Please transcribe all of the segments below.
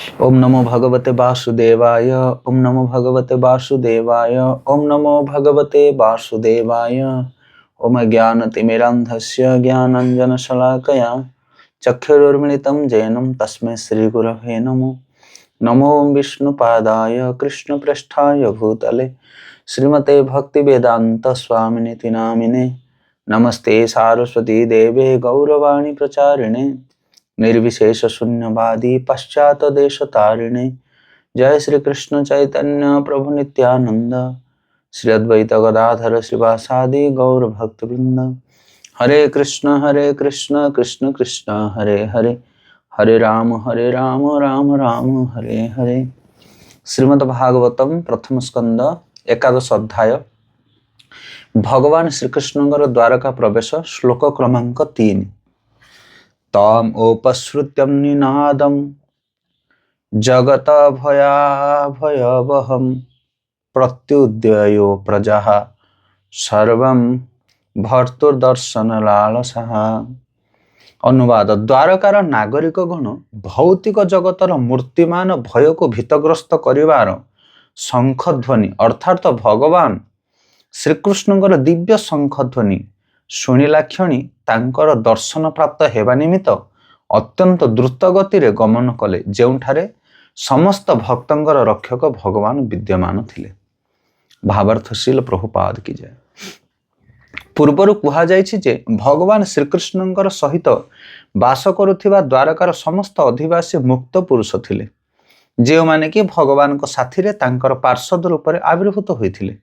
ओम नमो भगवते वासुदेवाय। ओम नमो भगवते वासुदेवाय। ओम नमो भगवते वासुदेवाय। ओम ज्ञानतिमिरान्धस्य ज्ञानाञ्जनशलाकया चक्षुरुन्मिलितं येन तस्मै श्रीगुरवे नमो। नमो विष्णुपादाय कृष्णप्रेष्ठाय भूतले श्रीमते भक्तिवेदान्त स्वामिनिति नामिने। नमस्ते सारस्वती देवे गौरवाणी प्रचारिणे निर्विशेष शून्यवादी पश्चात देश तारिणे। जय श्री कृष्ण चैतन्य प्रभु नित्यानंद श्री अद्वैत गदाधर श्रीवासादि गौर भक्त वृंद। हरे कृष्ण कृष्ण कृष्ण हरे हरे, हरे राम राम राम हरे हरे। श्रीमद् भागवतम प्रथम स्कंद एकादश अध्याय भगवान श्रीकृष्ण द्वारका प्रवेश श्लोक क्रमांक 3। तम उपश्रुत्यं निनादं जगत भयाभयवहं प्रत्युदयो प्रजाः सर्वं भर्तुर्दर्शन लालसाः। अनुवाद। द्वारकार नागरिक गण भौतिक जगतर मूर्तिमान भय को भीतग्रस्त करिवार शंखध्वनि अर्थात भगवान श्रीकृष्ण दिव्य शंखध्वनि शुणिला क्षणी तांकर दर्शन प्राप्त हेबा निमित्त अत्यंत द्रुत गति रे गमन कले, जेउठारे समस्त भक्तंकर रक्षक भगवान विद्यमान थिले। भावार्थशील प्रभुपाद की जय। पूर्वर कुहा जायछि जे भगवान श्रीकृष्णंकर सहित बास करुथिबा द्वारकार समस्त अधिवासी मुक्त पुरुष थिले, जे माने कि भगवान को साथी रे तांकर पार्षद रूप रे आविर्भूत होइथिले।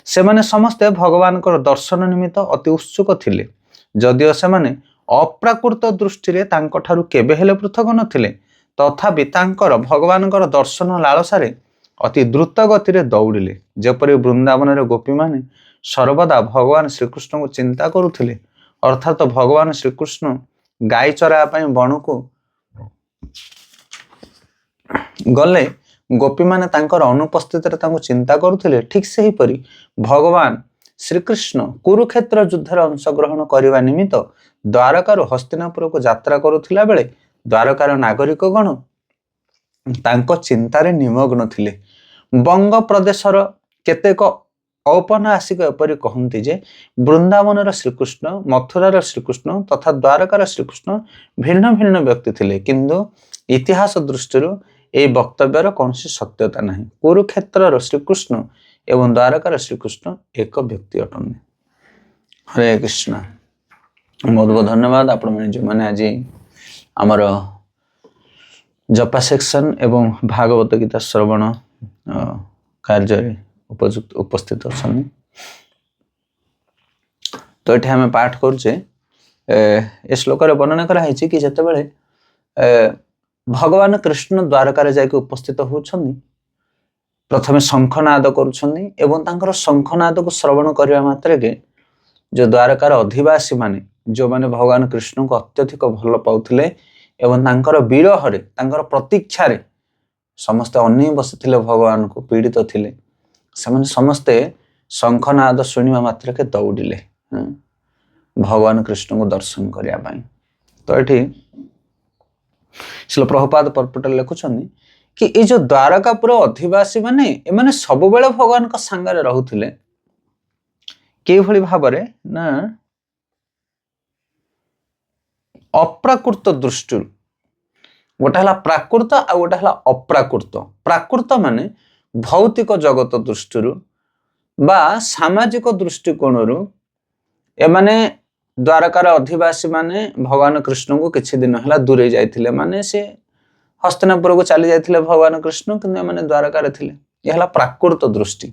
सेमाने समस्ते भगवान को दर्शन निमित्त अति उत्सुक थिले, जदिओ सेमाने अप्राकृत दृष्टि रे तांको ठारू केबे हेले पृथक नथिले, तथापि तांकर भगवान को दर्शन लालसारे अति द्रुत गति रे दौड़िले। जेपरि वृंदावन रे गोपी माने सर्वदा भगवान श्रीकृष्ण को चिंता करुथिले, अर्थात भगवान श्रीकृष्ण गाई चरा पई बण को गले गोपी माने तांकर अनुपस्थित रे तांको चिंता करुथिले, ठीक सही परि भगवान श्रीकृष्ण कुरुक्षेत्र युद्ध रे अंशग्रहण करिवा निमित्त द्वारकार हस्तिनापुर को यात्रा करुथिला बेले द्वारकार नागरिक गण तांको चिंता रे निमग्न थिले। बंग प्रदेशर केतेक औपन्यासिक एपरि कहन्ति जे वृंदावन श्रीकृष्ण, मथुरार श्रीकृष्ण तथा द्वारकार श्रीकृष्ण भिन्न भिन्न व्यक्ति थिले, किंतु इतिहास दृष्टि ए वक्तव्यर कौन सत्यता नहीं। कुरुक्षेत्र श्रीकृष्ण एवं द्वारकार श्रीकृष्ण एक व्यक्ति अटन। हरे कृष्ण। बहुत बहुत धन्यवाद आपण मैंने जो मैंने आज आमर जपा सेक्शन एवं भागवत गीता श्रवण कार्य उपयुक्त उपस्थित अच्छा। तो ये आम पाठ करुचे ए श्लोक वर्णना कराई कि जिते बड़े भगवान कृष्ण द्वारकार जाके उपस्थित होउछन्नी, प्रथमे शंखनाद करुछन्नी एवं तांकर शंखनाद को श्रवण करबा मात्रे के जो द्वारकार अधिवासी माने जो माने भगवान कृष्ण को अत्यधिक भल पाउथिले एवं तांकर विरह रे तांकर प्रतीक्षा रे समस्त अनै बसिथिले, भगवान को पीड़ित थिले, सेमाने समस्ते शंखनाद शुणिबा मात्रे के दौड़िले भगवान कृष्ण को दर्शन करिया पई। तो एठी श्रील प्रभुपाद पर्पट लिखुछन्नी कि ए जो द्वारकापुर अधिवासी माने ए माने सब बेले भगवान का संगरे रहुथिले। के भली भाबरे ना अप्राकृत दृष्टि, गोटा हला प्राकृत आ गोटा हला अप्राकृत। प्राकृत माने भौतिक जगत दृष्टि बा सामाजिक दृष्टिकोण ए माने द्वारकार अधिवासी माने भगवान कृष्ण को किछि दिन हला दूरे जाइथिले, माने से हस्तिनापुर को चली जाइथिले भगवान कृष्ण, किंतु माने द्वारकार थिले। ये हला प्राकृत दृष्टि।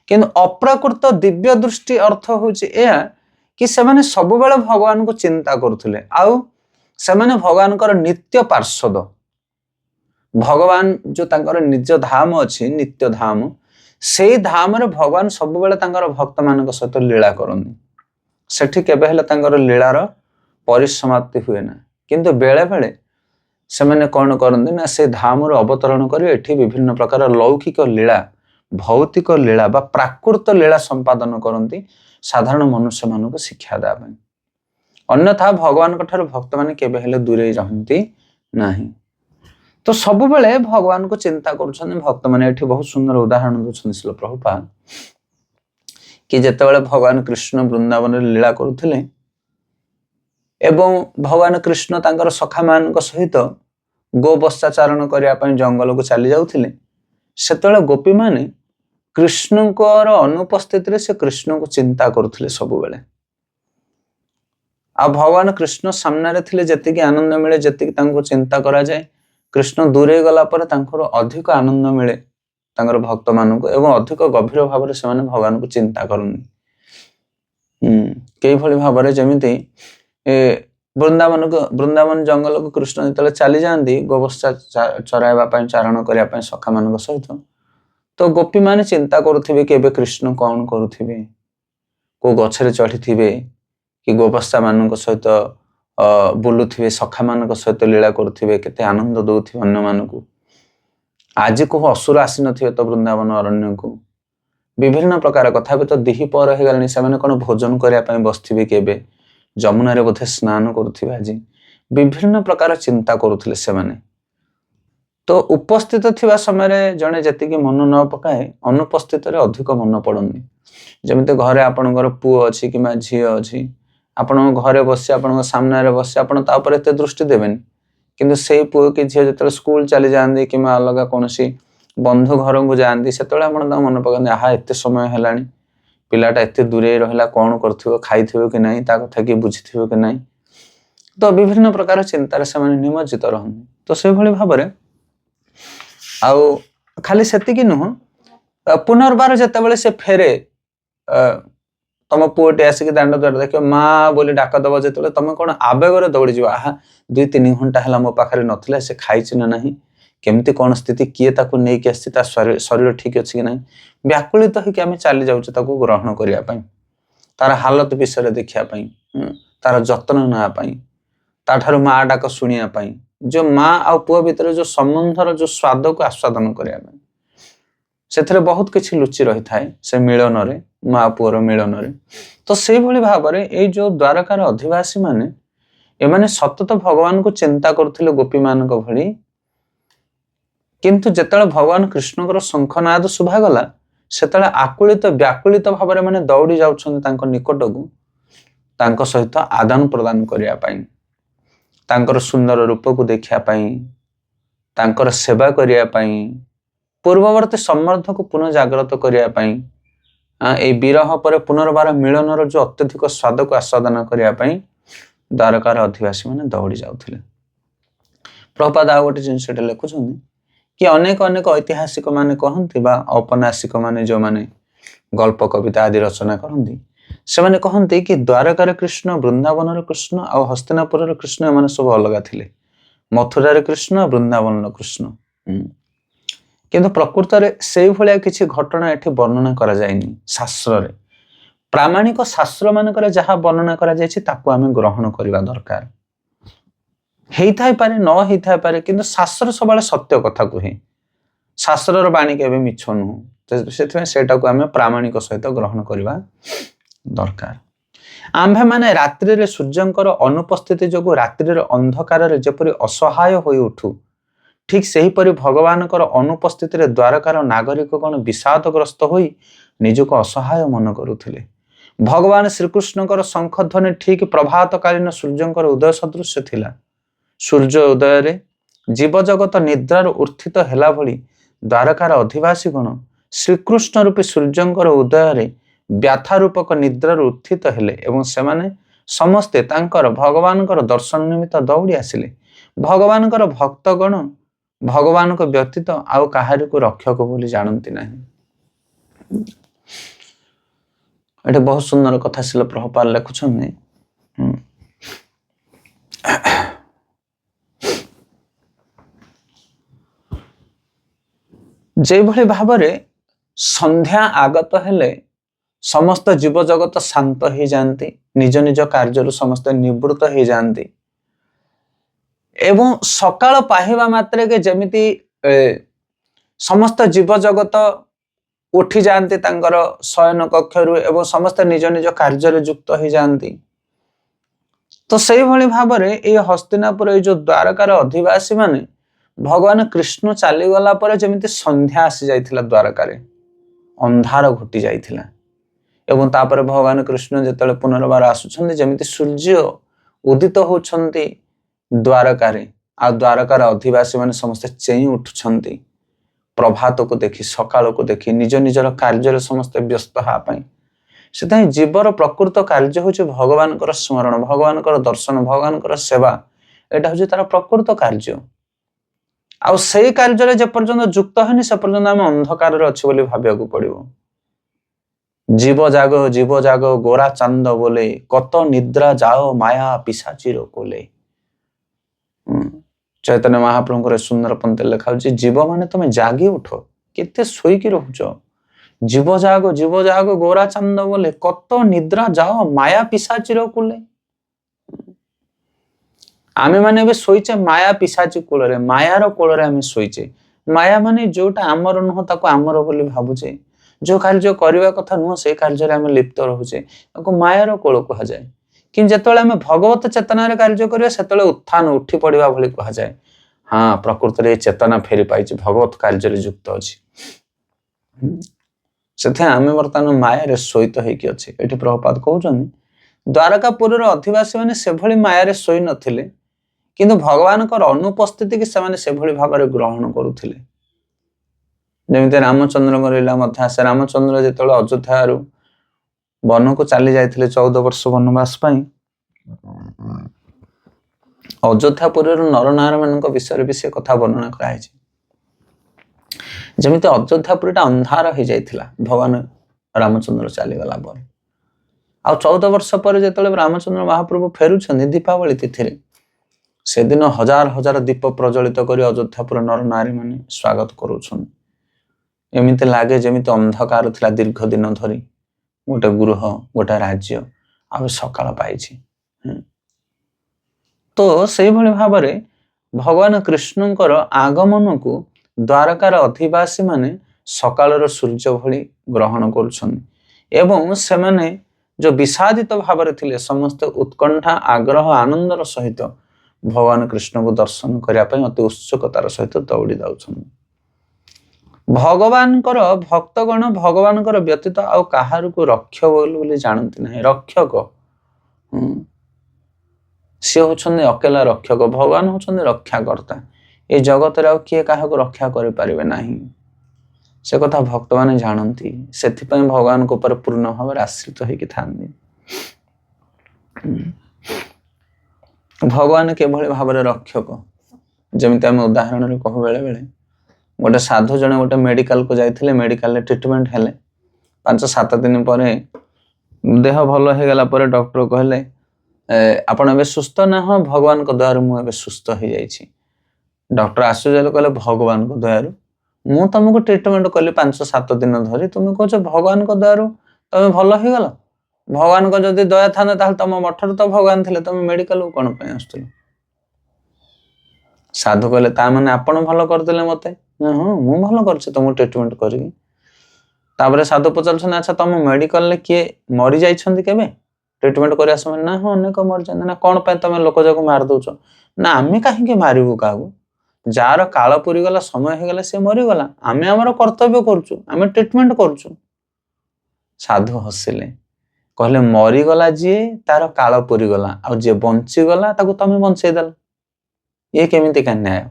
किंतु अप्राकृत दिव्य दृष्टि अर्थ होछि एया कि से माने सब बेले भगवान को चिंता करथिले, आउ से माने भगवान कर नित्य पार्षद। भगवान जो तांकर निज धाम अछि नित्य धाम, से धाम रे भगवान सब बेले तांकर भक्त मानक सहित लीला करनी। सेठी केबे हेले तांकर लीलार परिसमाप्ति हुए ना, किंतु बेले बेले से माने कोन करंदी ना से धाम रो अवतरण करी एठी विभिन्न प्रकार लौकिक लीला, भौतिक लीला बा प्राकृत लीला संपादन करंती साधारण मनुष्य मानक शिक्षा देबा पई। अन्यथा भगवान ठाରୁ भक्त माने केबे हेले दूरे रहंती नाही। तो सब बेले भगवान को चिंता कर भक्त मैंने एठी बहुत सुंदर उदाहरण दौरान शिल प्रभुपाद कि जितेबाला भगवान कृष्ण वृंदावन लीला करुले एवं भगवान कृष्ण तांकर सखा मान सहित गोबत्साचारण करने जंगल को चली जाऊे से गोपी माने कृष्ण अनुपस्थित से कृष्ण को चिंता करुले सब बेले आ भगवान कृष्ण सामने थे जी आनंद मिले जी चिंता करा जाए कृष्ण दूरे गला पर अधिक आनंद मिले भक्त मान को एवं अधिक गभीर भाव से भगवान को चिंता करनी कई भाव में जमी वृंदावन जंगल को कृष्ण जो चली जाती गोवस्था चराइवाई चारण करने सखा मान सहित तो गोपी माने चिंता करुवे कि कृष्ण कौन करुवे को गछरे चढ़ी थे कि गोवस्था मान सहित बुलुवे सखा मान सहित लीला करुवे केते आनंद दौथे अन्य मानक आज को असुर आसी न तो वृंदावन अरण्य को विभिन्न प्रकार कथा तो दिही पर हो गलानी से कौन भोजन करने बसथिबे केबे जमुना बोधे स्नान करुथिबे आज विभिन्न प्रकार चिंता करुथिले से माने तो उपस्थित थिबा समय जने जति मन न पकाए अनुपस्थित रे अधिक मन पड़नी जमिते घरे आपणकर पुओ अछि कि झी अछि आपण घरे बसी आपण सामने बसी आपण ता ऊपर एते दृष्टि देबेनी किंतु से पुओ कि झी जो स्कूल चली जाती कि अलग कौन बंधु घर को जाती से मन पकाते आहा एत समय है पिलाटा एत दूरे रहा कौन कर खाई कि नहीं ता कथा किए बुझी कि नहीं तो विभिन्न प्रकार चिंतार से निमज्जित रहते तो से भाव में आउ खाली सेतिकी नुह पुनर्बार जिते से फेरे तुम पुओटे आसिक दांड द्वार देख माँ बोली डाक दब जो तुम कौन आवेगर दौड़ी जा आहा 2-3 घंटा है मो पाखे ना से खाई ना ना केमती कौन स्थिति किए ताकू नहीं कि आसी शरीर ठीक अच्छी कि ना व्याकुलित होकर आम चली जाऊँ ग्रहण करने तार हालत विषय देखापी तार जत्न नापी ताठार माँ डाक शुणापी जो माँ आ पुओ भितर जो संबंधर जो स्वाद को आस्वादन करने से बहुत किसी लुचि रही थाए से मिलन रे माँ पुओर मिलन रे तो से भाव में ये जो द्वारकार अधिवासी माने एमाने सतत भगवान को चिंता करुले गोपी मान भली किंतु जिते भगवान कृष्ण शंखनाद शुभागला से आकुलित व्याकुलित भाव में मैंने दौड़ी जाऊँ निकट को सहित आदान प्रदान करने सुंदर रूप को देखापी सेवा करने पूर्ववर्ती सम्मर्थ को पुनः जागृत करने विरह पर पुनर्बार मिलन जो अत्यधिक स्वाद को आस्वादन करने द्वारकार अधिवासी मैंने दौड़ी जाते प्रभुपाद आ गोटे जिनस लिखुं कि अनेक अनेक ऐतिहासिक माने कहती औपन्यासिक माने जो माने गल्प कविता आदि रचना करती से माने कहती कि द्वारकार कृष्ण वृंदावन कृष्ण आ हस्तिनापुर कृष्ण एमाने सब अलग थिले मथुरार कृष्ण वृंदावन कृष्ण किंतु प्रकृत में से भाया किसी घटना एठी वर्णना करा जायनि शास्त्र रे प्रामाणिक शास्त्र मानकर जहाँ वर्णना करा जायछि ताकू आमे ग्रहण करबा दरकार हेइथाय पारे न हेइथाय पारे किंतु शास्त्र सबले सत्य कथा कहे शास्त्रर बाणी केबे मिछ नु सेथमे सेटा को आमे प्रामाणिक सहित ग्रहण करबा दरकार आम्भे माने रात्रि रे सूर्यंकर अनुपस्थिति जोगु रात्रि रे अंधकार रे जेपरि असहाय होई उठू ठीक सही परि भगवानकर अनुपस्थिति रे द्वारकार नागरिकगण विषादग्रस्त होई निजको असहाय मन करुथिले भगवान श्रीकृष्णकर शंखध्वनि ठीक प्रभातकालीन सूर्यंकर उदय सदृश थिला सूर्य उदय रे जीव जगत निद्रार उत्थित हेला भली द्वारकार अधिवासी गण श्रीकृष्ण रूपी सूर्यंकर उदय रे व्याथा रूपक निद्रार उत्थित हेले एवं सेमाने समस्ते तांकर भगवानकर दर्शन निमित्त दौड़ी आसिले भगवानकर भक्तगण भगवान को व्यतीत आउ काहारी को रक्षक बोली जानती नहीं एटे बहुत सुंदर कथा शिल प्रभुपाद लिखुछन्ने जे भली भाबरे संध्या आगत हेले समस्त जीव जगत शांत हो जाती निज निज कार्य समस्त निवृत्त हो जाती एवं सकाळ पाहिबा मात्रे के जमिति समस्त जीव जगत उठी जाती तांकर शयन कक्षरु एवं समस्त निज निज कार्य युक्त हो जाती तो से भली भाव में ये हस्तिनापुर जो द्वारकार अधिवासी माने ଭଗବାନ କୃଷ୍ଣ ଚାଲିଗଲା ପରେ ଯେମିତି ସନ୍ଧ୍ୟା ଆସି ଯାଇଥିଲା ଦ୍ୱାରକାରେ, ଅନ୍ଧାର ଘୋଟି ଯାଇଥିଲା। ଏବଂ ତାପରେ ଭଗବାନ କୃଷ୍ଣ ଯେତେବେଳେ ପୁନର୍ବାର ଆସୁଛନ୍ତି ଯେମିତି ସୂର୍ଯ୍ୟ ଉଦିତ ହେଉଛନ୍ତି ଦ୍ୱାରକାରେ, ଆଉ ଦ୍ୱାରକାର ଅଧିବାସୀ ମାନେ ସମସ୍ତେ ଚେଇଁ ଉଠୁଛନ୍ତି ପ୍ରଭାତକୁ ଦେଖି, ସକାଳକୁ ଦେଖି, ନିଜ ନିଜର କାର୍ଯ୍ୟରେ ସମସ୍ତେ ବ୍ୟସ୍ତ ହେବା ପାଇଁ। ସେଥିପାଇଁ ଜୀବର ପ୍ରକୃତ କାର୍ଯ୍ୟ ହେଉଛି ଭଗବାନଙ୍କର ସ୍ମରଣ, ଭଗବାନଙ୍କର ଦର୍ଶନ, ଭଗବାନଙ୍କର ସେବା। ଏଇଟା ହେଉଛି ତାର ପ୍ରକୃତ କାର୍ଯ୍ୟ। ଆଉ ସେଇ କାର୍ଯ୍ୟରେ ଯେପର୍ଯ୍ୟନ୍ତ ଯୁକ୍ତ ହେନି ସେ ପର୍ଯ୍ୟନ୍ତ ଆମେ ଅନ୍ଧକାରରେ ଅଛୁ ବୋଲି ଭାବିବାକୁ ପଡିବ। ଜୀବ ଜାଗ ଗୋରା ଚାନ୍ଦ ବୋଲେ, କତ ନିଦ୍ରା ଯାଅ ମାୟା ପିଶାଚିର କୋଲେ। ଚୈତନ୍ୟ ମହାପ୍ରଭୁଙ୍କର ସୁନ୍ଦର ପନ୍ଥିରେ ଲେଖା ହଉଛି, ଜୀବ ମାନେ ତମେ ଜାଗି ଉଠ, କେତେ ଶୋଇକି ରହୁଛ। ଜୀବ ଜାଗ ଗୋରା ଚାନ୍ଦ ବୋଲେ, କତ ନିଦ୍ରା ଯାଅ ମାୟା ପିଶାଚିର କୋଲେ। ଆମେ ମାନେ ଏବେ ଶୋଇଛେ ମାୟା ପିଶାଚି କୂଳରେ, ମାୟାର କୋଳରେ ଆମେ ଶୋଇଛେ। ମାୟା ମାନେ ଯୋଉଟା ଆମର ନୁହଁ ତାକୁ ଆମର ବୋଲି ଭାବୁଛେ, ଯୋଉ କାର୍ଯ୍ୟ କରିବା କଥା ନୁହଁ ସେଇ କାର୍ଯ୍ୟରେ ଆମେ ଲିପ୍ତ ରହୁଛେ, ତାକୁ ମାୟାର କୋଳ କୁହାଯାଏ। କିନ୍ତୁ ଯେତେବେଳେ ଆମେ ଭଗବତ ଚେତନାରେ କାର୍ଯ୍ୟ କରିବା ସେତେବେଳେ ଉତ୍ଥାନ ଉଠି ପଡିବା ଭଳି କୁହାଯାଏ। ହଁ, ପ୍ରକୃତରେ ଏ ଚେତନା ଫେରି ପାଇଛି, ଭଗବତ କାର୍ଯ୍ୟରେ ଯୁକ୍ତ ଅଛି। ସେଥିପାଇଁ ଆମେ ବର୍ତ୍ତମାନ ମାୟାରେ ଶୋଇତ ହେଇକି ଅଛେ। ଏଠି ପ୍ରଭୁପାଦ କହୁଛନ୍ତି ଦ୍ୱାରକାପୁରର ଅଧିବାସୀ ମାନେ ସେଭଳି ମାୟାରେ ଶୋଇ ନଥିଲେ, କିନ୍ତୁ ଭଗବାନଙ୍କର ଅନୁପସ୍ଥିତି କି ସେମାନେ ସେଭଳି ଭାବରେ ଗ୍ରହଣ କରୁଥିଲେ। ଯେମିତି ରାମଚନ୍ଦ୍ରଙ୍କ ଲୀଳା ମଧ୍ୟ ଆସେ। ରାମଚନ୍ଦ୍ର ଯେତେବେଳେ ଅଯୋଧ୍ୟାରୁ ବନକୁ ଚାଲି ଯାଇଥିଲେ 14 ବର୍ଷ ବନବାସ ପାଇଁ, ଅଯୋଧ୍ୟାପୁରର ନରନାରୀମାନଙ୍କ ବିଷୟରେ ବି ସେ କଥା ବର୍ଣ୍ଣନା କରାଯାଇଛି। ଯେମିତି ଅଯୋଧ୍ୟାପୁରୀଟା ଅନ୍ଧାର ହେଇଯାଇଥିଲା ଭଗବାନ ରାମଚନ୍ଦ୍ର ଚାଲିଗଲା ପରେ, ଆଉ 14 ବର୍ଷ ପରେ ଯେତେବେଳେ ରାମଚନ୍ଦ୍ର ମହାପ୍ରଭୁ ଫେରୁଛନ୍ତି ଦୀପାବଳି ତିଥିରେ, ସେଦିନ ହଜାର ହଜାର ଦୀପ ପ୍ରଜ୍ୱଳିତ କରି ଅଯୋଧ୍ୟାପୁର ନରନାରୀ ମାନେ ସ୍ୱାଗତ କରୁଛନ୍ତି। ଏମିତି ଲାଗେ ଯେମିତି ଅନ୍ଧକାର ଥିଲା ଦୀର୍ଘ ଦିନ ଧରି, ଗୋଟେ ଗୃହ, ଗୋଟେ ରାଜ୍ୟ, ଆଉ ସକାଳ ପାଇଛି। ତ ସେଇଭଳି ଭାବରେ ଭଗବାନ କୃଷ୍ଣଙ୍କର ଆଗମନକୁ ଦ୍ୱାରକାର ଅଧିବାସୀ ମାନେ ସକାଳର ସୂର୍ଯ୍ୟ ଭଳି ଗ୍ରହଣ କରୁଛନ୍ତି। ଏବଂ ସେମାନେ ଯୋଉ ବିଷାଦିତ ଭାବରେ ଥିଲେ ସମସ୍ତେ ଉତ୍କଣ୍ଠା, ଆଗ୍ରହ, ଆନନ୍ଦର ସହିତ ଭଗବାନ କୃଷ୍ଣଙ୍କୁ ଦର୍ଶନ କରିବା ପାଇଁ ଅତି ଉତ୍ସୁକତାର ସହିତ ଦୌଡ଼ି ଯାଉଛନ୍ତି। ଭଗବାନଙ୍କର ଭକ୍ତଗଣ ଭଗବାନଙ୍କର ବ୍ୟତୀତ ଆଉ କାହାରକୁ ରକ୍ଷକ ବୋଲି ଜାଣନ୍ତି ନାହିଁ। ରକ୍ଷକ ସିଏ ହଉଛନ୍ତି ଅକେଲା ରକ୍ଷକ, ଭଗବାନ ହଉଛନ୍ତି ରକ୍ଷାକର୍ତ୍ତା। এই ଜଗତରେ ଆଉ କିଏ କାହାକୁ ରକ୍ଷା କରିପାରିବେ ନାହିଁ, ସେ କଥା ଭକ୍ତମାନେ ଜାଣନ୍ତି। ସେଥିପାଇଁ ଭଗବାନଙ୍କ ଉପରେ ପୂର୍ଣ୍ଣ ଭାବରେ ଆଶ୍ରିତ ହେଇକି ଥାନ୍ତି। ଭଗବାନ କିଭଳି ଭାବରେ ରକ୍ଷକ, ଯେମିତି ଆମେ ଉଦାହରଣରେ କହୁ, ବେଳେ ବେଳେ ଗୋଟେ ସାଧୁ ଜଣେ ଗୋଟେ ମେଡିକାଲକୁ ଯାଇଥିଲେ, ମେଡିକାଲରେ ଟ୍ରିଟମେଣ୍ଟ ହେଲେ, 5-7 ଦିନ ପରେ ଦେହ ଭଲ ହେଇଗଲା ପରେ ଡକ୍ଟର କହିଲେ ଆପଣ ଏବେ ସୁସ୍ଥ ନା? ହଁ, ଭଗବାନଙ୍କ ଦୟାରୁ ମୁଁ ଏବେ ସୁସ୍ଥ ହେଇଯାଇଛି। ଡକ୍ଟର ଆଶ୍ଚର୍ଯ୍ୟ କହିଲେ, ଭଗବାନଙ୍କ ଦୟାରୁ? ମୁଁ ତମକୁ ଟ୍ରିଟମେଣ୍ଟ କଲି 5-7 ଦିନ ଧରି, ତୁମେ କହୁଛ ଭଗବାନଙ୍କ ଦୟାରୁ ତମେ ଭଲ ହେଇଗଲ? ଭଗବାନଙ୍କ ଯଦି ଦୟା ଥାନ୍ତା ତାହେଲେ ତମ ମଠରେ ତ ଭଗବାନ ଥିଲେ, ତମେ ମେଡିକାଲକୁ କଣ ପାଇଁ ଆସୁଥିଲ? ସାଧୁ କହିଲେ, ତା ମାନେ ଆପଣ ଭଲ କରିଦେଲେ ମତେ? ହଁ, ମୁଁ ଭଲ କରିଛି ତମକୁ ଟ୍ରିଟମେଣ୍ଟ କରିକି। ତାପରେ ସାଧୁ ପଚାରୁଛନ୍ତି, ଆଚ୍ଛା ତମ ମେଡିକାଲରେ କିଏ ମରି ଯାଇଛନ୍ତି କେବେ ଟ୍ରିଟମେଣ୍ଟ କରିବା ସମୟରେ? ନା, ହଁ, ଅନେକ ମରିଛନ୍ତି। ନା, କଣ ପାଇଁ ତମେ ଲୋକ ଯାକୁ ମାରି ଦଉଛ? ନା, ଆମେ କାହିଁକି ମାରିବୁ କାହାକୁ? ଯାହାର କାଳ ପୁରିଗଲା, ସମୟ ହେଇଗଲା, ସେ ମରିଗଲା। ଆମେ ଆମର କର୍ତ୍ତବ୍ୟ କରୁଛୁ, ଆମେ ଟ୍ରିଟମେଣ୍ଟ କରୁଛୁ। ସାଧୁ ହସିଲେ, କହିଲେ, ମରିଗଲା ଯିଏ ତାର କାଳ ପୁରିଗଲା, ଆଉ ଯିଏ ବଞ୍ଚିଗଲା ତାକୁ ତମେ ବଞ୍ଚେଇଦେଲ। ଇଏ କେମିତିକା ନ୍ୟାୟ?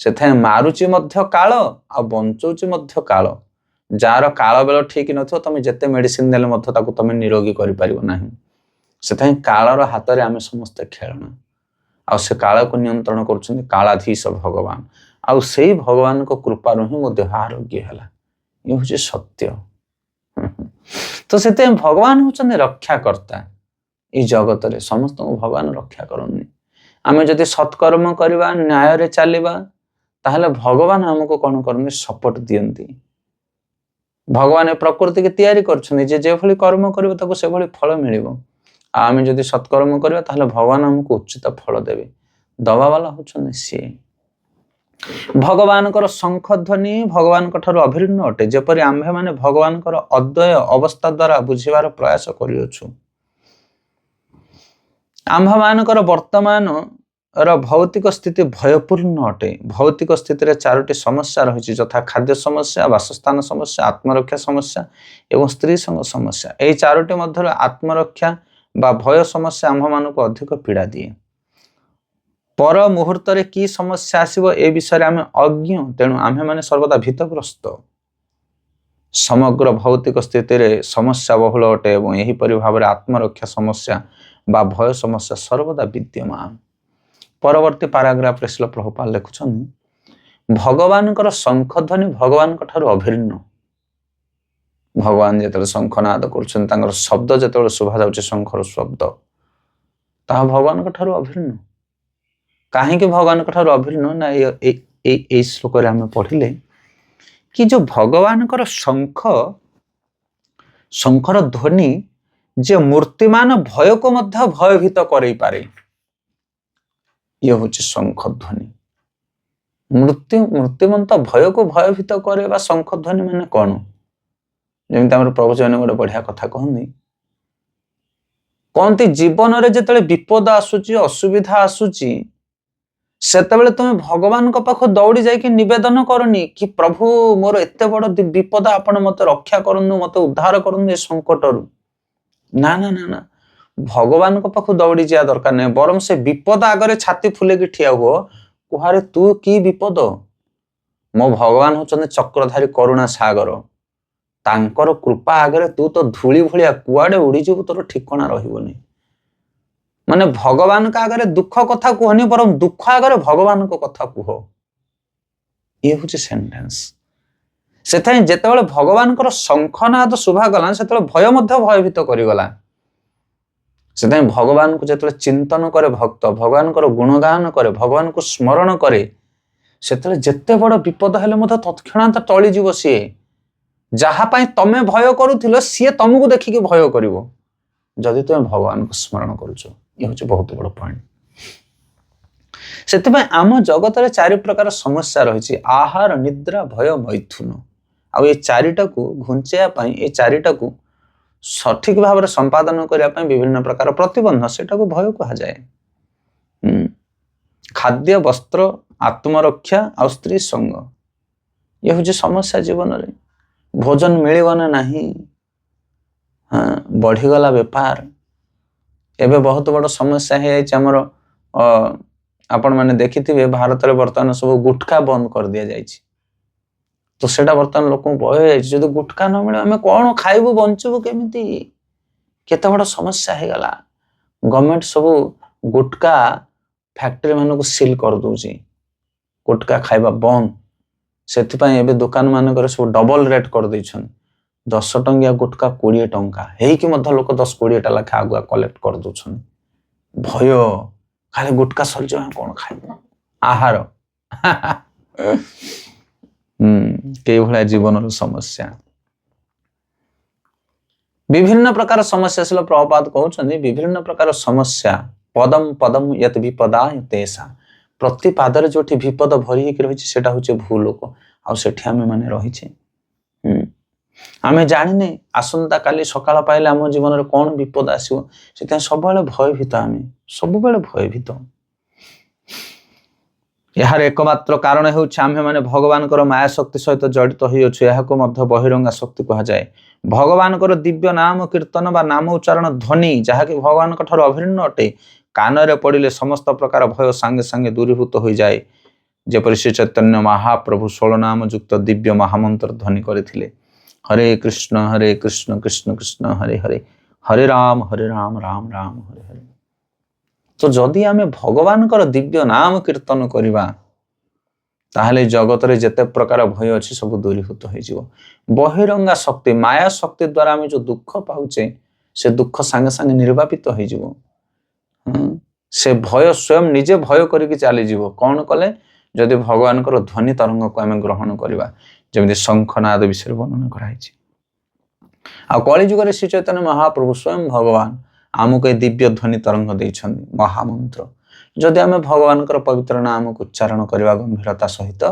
ସେଥିପାଇଁ ମାରୁଛି ମଧ୍ୟ କାଳ ଆଉ ବଞ୍ଚଉଛି ମଧ୍ୟ କାଳ। ଯାହାର କାଳ ବେଳ ଠିକ ନଥିବ, ତମେ ଯେତେ ମେଡିସିନ ଦେଲେ ମଧ୍ୟ ତାକୁ ତମେ ନିରୋଗୀ କରିପାରିବ ନାହିଁ। ସେଥିପାଇଁ କାଳର ହାତରେ ଆମେ ସମସ୍ତେ ଖେଳଣା, ଆଉ ସେ କାଳକୁ ନିୟନ୍ତ୍ରଣ କରୁଛନ୍ତି କାଳାଧୀଶ ଭଗବାନ। ଆଉ ସେଇ ଭଗବାନଙ୍କ କୃପାରୁ ହିଁ ମୋ ଦେହ ଆରୋଗ୍ୟ ହେଲା। ଇଏ ହଉଛି ସତ୍ୟ। ତ ସେଥିପାଇଁ ଭଗବାନ ହଉଛନ୍ତି ରକ୍ଷାକର୍ତ୍ତା। ଏଇ ଜଗତରେ ସମସ୍ତଙ୍କୁ ଭଗବାନ ରକ୍ଷା କରନ୍ତି। ଆମେ ଯଦି ସତ୍କର୍ମ କରିବା, ନ୍ୟାୟରେ ଚାଲିବା, ତାହେଲେ ଭଗବାନ ଆମକୁ କଣ କରନ୍ତି? ସପୋର୍ଟ ଦିଅନ୍ତି। ଭଗବାନ ପ୍ରକୃତିକି ତିଆରି କରିଛନ୍ତି, ଯେ ଯେଭଳି କର୍ମ କରିବ ତାକୁ ସେଭଳି ଫଳ ମିଳିବ। ଆଉ ଆମେ ଯଦି ସତ୍କର୍ମ କରିବା ତାହେଲେ ଭଗବାନ ଆମକୁ ଉଚିତ ଫଳ ଦେବେ। ଦବାବାଲା ହଉଛନ୍ତି ସିଏ। ଭଗବାନଙ୍କର ଶଙ୍ଖ ଧ୍ୱନି ଭଗବାନଙ୍କ ଠାରୁ ଅଭିନ୍ନ ଅଟେ, ଯେପରି ଆମ୍ଭେମାନେ ଭଗବାନଙ୍କର ଅଦ୍ୱୟ ଅବସ୍ଥା ଦ୍ୱାରା ବୁଝିବାର ପ୍ରୟାସ କରିଅଛୁ। ଆମ୍ଭମାନଙ୍କର ବର୍ତ୍ତମାନ भौतिक स्थिति भयपूर्ण अटे। भौतिक स्थिति चारोटी समस्या रही, यथा खाद्य समस्या, वासस्थान समस्या, आत्मरक्षा समस्या एवं स्त्री संग समस्या। यही चारोटी मध्य आत्मरक्षा बा भय समस्या आम मान को अधिक पीड़ा दिए। पर मुहूर्त की समस्या आसब ए विषय आम अज्ञ, तेणु आम्भे माने सर्वदा भीतग्रस्त। समग्र भौतिक स्थिति रे समस्या बहुल अटे और यहीपरि भाव में आत्मरक्षा समस्या बा भय समस्या सर्वदा विद्यमान। परवर्ती पैराग्राफ श्रील प्रभुपाद लिखुछन्ति, भगवान शंखध्वनि भगवान अभिन्न। भगवान जो शंखनाद कर शब्द जो शुभा जाउछि शंखर शब्द ता भगवान अभिन्न। कहीं भगवान अभिन्न ना ये श्लोक आम पढ़िले कि जो भगवान शंखर ध्वनि जे मूर्तिमान भय को मध्य भयभीत करई पारे, ये हूँ शंख ध्वनि। मूर्तिमंत भय को भयभीत करे शंख ध्वनि माने कौन? जमी प्रवचन गोटे बढ़िया कथा कहती जीवन में जिते विपद आसूची असुविधा आसूची सेतेबेले तुम भगवान पाख दौड़ी जाइए निवेदन करनी कि प्रभु मोर एत बड़ विपद आपण मत रक्षा करनु, मत उद्धार करनु संकट रु। ना ना ना ना, भगवान पाख दौड़ी जा दरकार नहीं, बरम से विपद आगे छाती फुले ठिया हुआ कुहारे तू की विपद। मो भगवान होचंदे चक्रधारी करुणा सागर, तांकर कृपा आगे तू तो धूली भलिया कुआडे उड़ी जीव, तोर ठिकाना रहिबनी। माने भगवान का आगे दुख कथा कहनी, बरम दुख आगे भगवान को कथा कह। ये हूँ सेंटेंस। से जिते भगवान शंखनाद शुभा गला से भय भयभीत करगला। से भगवान को जो चिंतन करे भक्त, भगवान गुणगान करे, भगवान को स्मरण करे, से जिते बड़ विपद हेले तत्क्षणात टलीजीव। सी जहाँपाई तमें भय करुथिलो सी तुमको देखिक भय करिवो जदि तुम भगवान को स्मरण करुच। ये हूँ बहुत बड़ पॉइंट। से आम जगत में चारि प्रकार समस्या रही, आहार, निद्रा, भय, मैथुन। आ ये चारिटा को घुंचेया ये चारिटा को सठिक भाव में संपादन करने विभिन्न प्रकार प्रतिबंध सेटा को भय कहा जाए। खाद्य, वस्त्र, आत्मरक्षा आ स्त्री संग, ये हूँ समस्या जीवन में। भोजन मिलना नहीं, हाँ बढ़ीगला बेपार। एवं बहुत बड़ समस्या है आमर, आपण मैंने देखिथे भारत में बर्तमान सब गुटखा बंद कर दि जाए, तो सेटा बर्तमान लोक भय जो गुटखा न मिले आम कौन खाइबू बंचबू केमिति, केते बड़ समस्या हो गला। गवर्नमेंट सब गुटखा फैक्ट्री मान को सील कर दूची, गुटखा खाइबा बंद। से दुकान मानक सब डबल रेट कर देछन, 10 टंकिया गुटखा 20 टंका हेकि लोक 10-20 टा लाख आगुआ कलेक्ट कर दूछन। भय खाली गुटखा सर कौन खाइब, आहार कई भाया जीवन समस्या। विभिन्न प्रकार समस्या से प्रभुपाद कहते विभिन्न प्रकार समस्या पदम पदम यत विपदा तेसा। प्रति पादर जो विपद भरी रही सेटा हूँ भूलोक आम मैंने रही आम जाने आसंता काली सकाळ पाइले आम जीवन में कौन विपद आसो, से सब भयभीत, आम सब भयभीत। यार एकमात्र कारण आमे माने भगवान माया शक्ति सहित जड़ित हो बहिरंगा शक्ति कह जाए। भगवान दिव्य नाम कीर्तन बा नाम उच्चारण ध्वनि जहाँकि भगवान अभिन्न अटे, कान रे पड़िले समस्त प्रकार भय सांगे सांगे दूरीभूत हो जाए। जेपरि श्री चैतन्य महाप्रभु 16 नाम युक्त दिव्य महामंत्र ध्वनि करथिले, हरे कृष्ण कृष्ण कृष्ण हरे हरे, हरे राम राम राम हरे हरे। तो जदि आमे भगवान दिव्य नाम कीर्तन करिबा ताहले जगत रे जेते प्रकार भय अछि सब दूरीभूत हो जिवो। बहिरंगा शक्ति माया शक्ति द्वारा आमे जो दुख पाउचे से दुख सांगे सांगे निर्वापित हो जिवो। से भय स्वयं निजे भय करके चली जीवो। कौन कले जदि भगवान ध्वनि तरंग को आमे ग्रहण करिबा, जेमिति शंखनाद विषय वर्णन कराई। आ कली जुग रे श्री चैतन्य महाप्रभु स्वयं भगवान आमको दिव्य ध्वनि तरंग देइछन महामंत्र। जदि आमे भगवान पवित्र नाम को उच्चारण करवा गंभीरता सहित,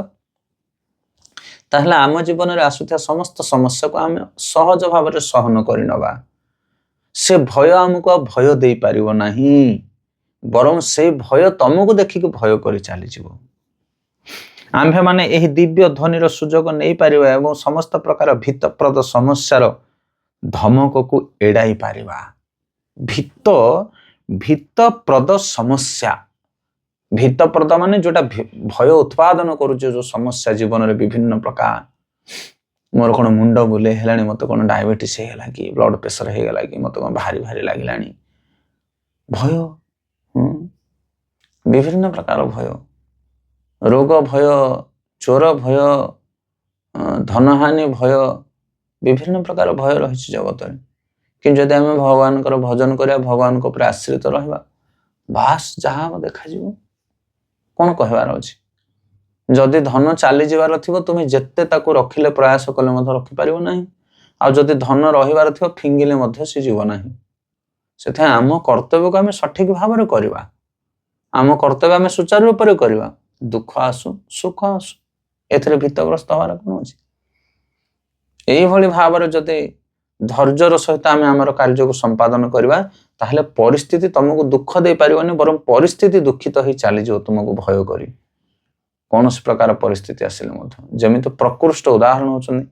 ताहले आम जीवन में आसुथिया समस्त समस्या को आमे सहज भाव में सहन कर नवा। से भय आमको भय दे पारिबो नाही। ବରଂ ସେଇ ଭୟ ତମକୁ ଦେଖିକି ଭୟ କରି ଚାଲିଯିବ। ଆମ୍ଭେମାନେ ଏହି ଦିବ୍ୟ ଧ୍ୱନିର ସୁଯୋଗ ନେଇପାରିବା ଏବଂ ସମସ୍ତ ପ୍ରକାର ଭୀତପ୍ରଦ ସମସ୍ୟାର ଧମକକୁ ଏଡ଼ାଇ ପାରିବା। ଭୀତପ୍ରଦ ସମସ୍ୟା, ଭୀତପ୍ରଦ ମାନେ ଯୋଉଟା ଭୟ ଉତ୍ପାଦନ କରୁଛି, ଯୋଉ ସମସ୍ୟା ଜୀବନରେ ବିଭିନ୍ନ ପ୍ରକାର, ମୋର କଣ ମୁଣ୍ଡ ବୁଲେଇ ହେଲାଣି, ମତେ କଣ ଡାଇବେଟିସ୍ ହେଇଗଲା କି, ବ୍ଲଡ ପ୍ରେସର ହେଇଗଲା କି, ମତେ କଣ ଭାରି ଭାରି ଲାଗିଲାଣି, ଭୟ, ବିଭିନ୍ନ ପ୍ରକାର ଭୟ, ରୋଗ ଭୟ, ଚୋର ଭୟ, ଧନହାନି ଭୟ, ବିଭିନ୍ନ ପ୍ରକାର ଭୟ ରହିଛି ଜଗତରେ। କିନ୍ତୁ ଯଦି ଆମେ ଭଗବାନଙ୍କର ଭଜନ କରିବା, ଭଗବାନଙ୍କ ଉପରେ ଆଶ୍ରିତ ରହିବା, ବାସ୍ ଯାହା ହବ ଦେଖାଯିବ। କଣ କହିବାର ଅଛି? ଯଦି ଧନ ଚାଲିଯିବାର ଥିବ, ତୁମେ ଯେତେ ତାକୁ ରଖିଲେ ପ୍ରୟାସ କଲେ ମଧ୍ୟ ରଖିପାରିବ ନାହିଁ। ଆଉ ଯଦି ଧନ ରହିବାର ଥିବ, ଫିଙ୍ଗିଲେ ମଧ୍ୟ ସେ ଯିବ ନାହିଁ। ସେଥିପାଇଁ ଆମ କର୍ତ୍ତବ୍ୟକୁ ଆମେ ସଠିକ ଭାବରେ କରିବା, ଆମ କର୍ତ୍ତବ୍ୟ ଆମେ ସୁଚାରୁ ରୂପରେ କରିବା। ଦୁଃଖ ଆସୁ ସୁଖ ଆସୁ, ଏଥିରେ ଭୀତଗ୍ରସ୍ତ ହବାର କଣ ଅଛି? এইଭଳି ଭାବରେ ଯଦି ଧୈର୍ଯ୍ୟର ସହିତ ଆମେ ଆମର କାର୍ଯ୍ୟକୁ ସମ୍ପାଦନ କରିବା, ତାହେଲେ ପରିସ୍ଥିତି ତମକୁ ଦୁଃଖ ଦେଇପାରିବନି, ବରଂ ପରିସ୍ଥିତି ଦୁଃଖିତ ହେଇ ଚାଲିଯିବ ତୁମକୁ ଭୟ କରି। କୌଣସି ପ୍ରକାର ପରିସ୍ଥିତି ଆସିଲେ ମଧ୍ୟ, ଯେମିତି ପ୍ରକୃଷ୍ଟ ଉଦାହରଣ ହେଉଛନ୍ତି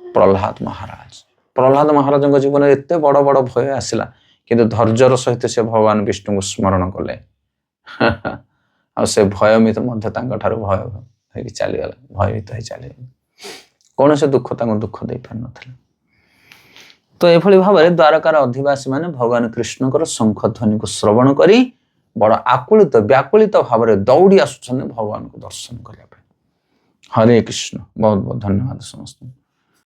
ପ୍ରହ୍ଲାଦ ମହାରାଜ। ପ୍ରହ୍ଲାଦ ମହାରାଜଙ୍କ ଜୀବନରେ ଏତେ ବଡ଼ ବଡ଼ ଭୟ ଆସିଲା, କିନ୍ତୁ ଧୈର୍ଯ୍ୟର ସହିତ ସେ ଭଗବାନ ବିଷ୍ଣୁଙ୍କୁ ସ୍ମରଣ କଲେ। ଆଉ ସେ ଭୟଭୀତ ମଧ୍ୟ ତାଙ୍କ ଠାରୁ ଭୟ ହେଇକି ଚାଲିଗଲା, ଭୟଭୀତ ହେଇ ଚାଲିଗଲା। କୌଣସି ଦୁଃଖ ତାଙ୍କୁ ଦୁଃଖ ଦେଇପାରିନଥିଲା। ତ ଏଭଳି ଭାବରେ ଦ୍ୱାରକାର ଅଧିବାସୀ ମାନେ ଭଗବାନ କୃଷ୍ଣଙ୍କର ଶଙ୍ଖ ଧ୍ୱନିକୁ ଶ୍ରବଣ କରି ବଡ଼ ଆକୁଳିତ ବ୍ୟାକୁଳିତ ଭାବରେ ଦୌଡ଼ି ଆସୁଛନ୍ତି ଭଗବାନଙ୍କୁ ଦର୍ଶନ କରିବା ପାଇଁ। ହରେ କୃଷ୍ଣ। ବହୁତ ବହୁତ ଧନ୍ୟବାଦ ସମସ୍ତଙ୍କୁ।